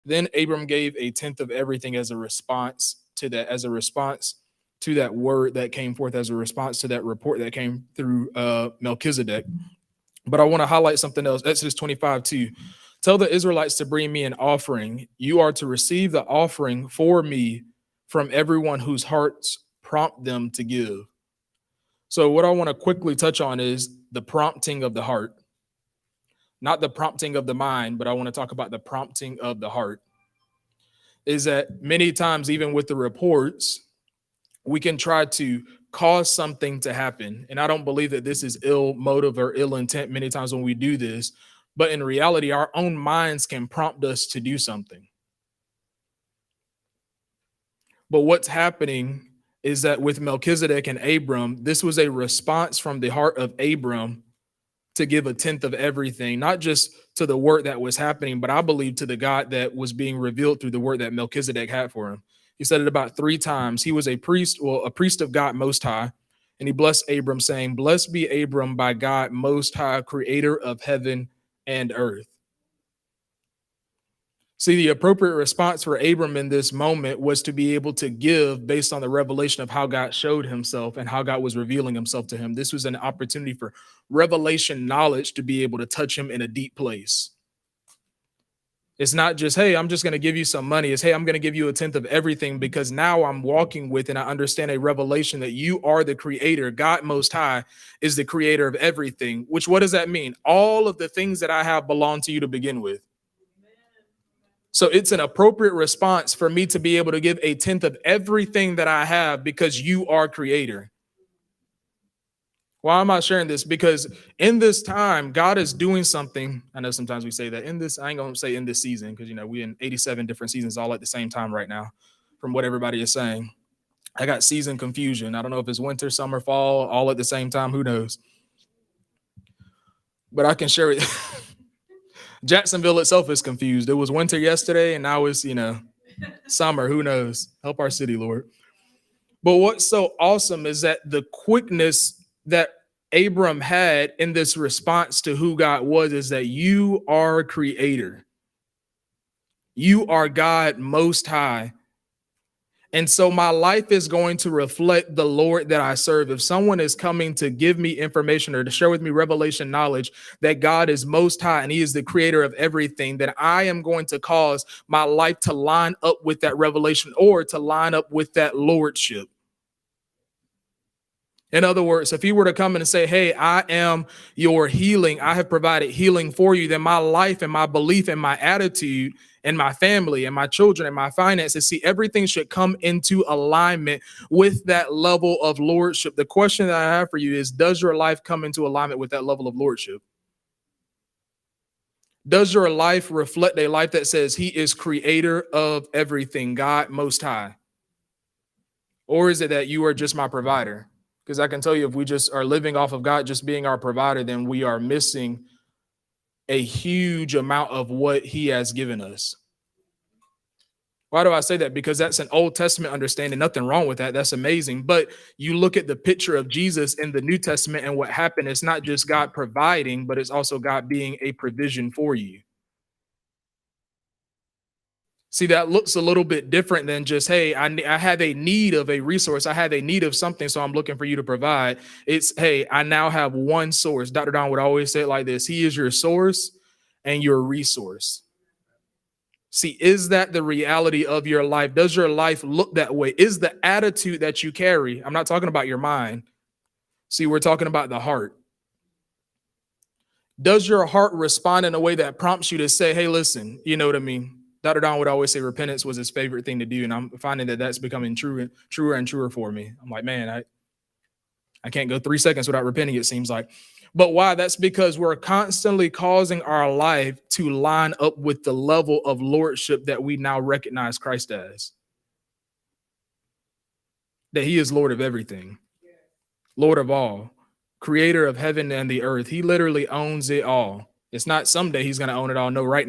Then Abram gave a tenth of everything as a response to that, as a response to that word that came forth, as a response to that report that came through Melchizedek. But I want to highlight something else. Exodus 25:2. Tell the Israelites to bring me an offering. You are to receive the offering for me from everyone whose hearts prompt them to give. So, what I want to quickly touch on is the prompting of the heart, not the prompting of the mind, but I want to talk about the prompting of the heart. Is that many times, even with the reports, we can try to cause something to happen. And I don't believe that this is ill motive or ill intent many times when we do this, but in reality, our own minds can prompt us to do something. But what's happening is that with Melchizedek and Abram, this was a response from the heart of Abram to give a tenth of everything, not just to the work that was happening, but I believe to the God that was being revealed through the word that Melchizedek had for him. He said it about 3 times. He was a priest, well, a priest of God Most High. And he blessed Abram, saying, "Blessed be Abram by God Most High, creator of heaven and earth." See, the appropriate response for Abram in this moment was to be able to give based on the revelation of how God showed himself and how God was revealing himself to him. This was an opportunity for revelation knowledge to be able to touch him in a deep place. It's not just, hey, I'm just going to give you some money. It's, hey, I'm going to give you a tenth of everything, because now I'm walking with and I understand a revelation that you are the creator. God Most High is the creator of everything, which, what does that mean? All of the things that I have belong to you to begin with. So it's an appropriate response for me to be able to give a tenth of everything that I have because you are creator. Why am I sharing this? Because in this time, God is doing something. I know sometimes we say that in this, I ain't going to say in this season, because, we're in 87 different seasons all at the same time right now from what everybody is saying. I got season confusion. I don't know if it's winter, summer, fall, all at the same time. Who knows? But I can share it. Jacksonville itself is confused. It was winter yesterday, and now it's, summer. Who knows? Help our city, Lord. But what's so awesome is that the quickness that Abram had in this response to who God was is that you are creator. You are God Most High. And so my life is going to reflect the Lord that I serve. If someone is coming to give me information or to share with me revelation knowledge that God is Most High and he is the creator of everything, then I am going to cause my life to line up with that revelation or to line up with that lordship. In other words, if he were to come in and say, hey, I am your healing, I have provided healing for you, then my life and my belief and my attitude and my family and my children and my finances, see, everything should come into alignment with that level of lordship. The question that I have for you is, does your life come into alignment with that level of lordship? Does your life reflect a life that says he is creator of everything, God Most High? Or is it that you are just my provider? Because I can tell you, if we just are living off of God just being our provider, then we are missing a huge amount of what he has given us. Why do I say that? Because that's an Old Testament understanding. Nothing wrong with that. That's amazing. But you look at the picture of Jesus in the New Testament and what happened. It's not just God providing, but it's also God being a provision for you. See, that looks a little bit different than just, hey, I have a need of a resource. I have a need of something, so I'm looking for you to provide. It's, hey, I now have one source. Dr. Don would always say it like this: he is your source and your resource. See, is that the reality of your life? Does your life look that way? Is the attitude that you carry? I'm not talking about your mind. See, we're talking about the heart. Does your heart respond in a way that prompts you to say, hey, listen, you know what I mean? Dr. Don would always say repentance was his favorite thing to do. And I'm finding that that's becoming truer and truer for me. I'm like, man, I can't go 3 seconds without repenting, it seems like. But why? That's because we're constantly causing our life to line up with the level of lordship that we now recognize Christ as. That he is Lord of everything, Lord of all, creator of heaven and the earth. He literally owns it all. It's not someday he's going to own it all. No, right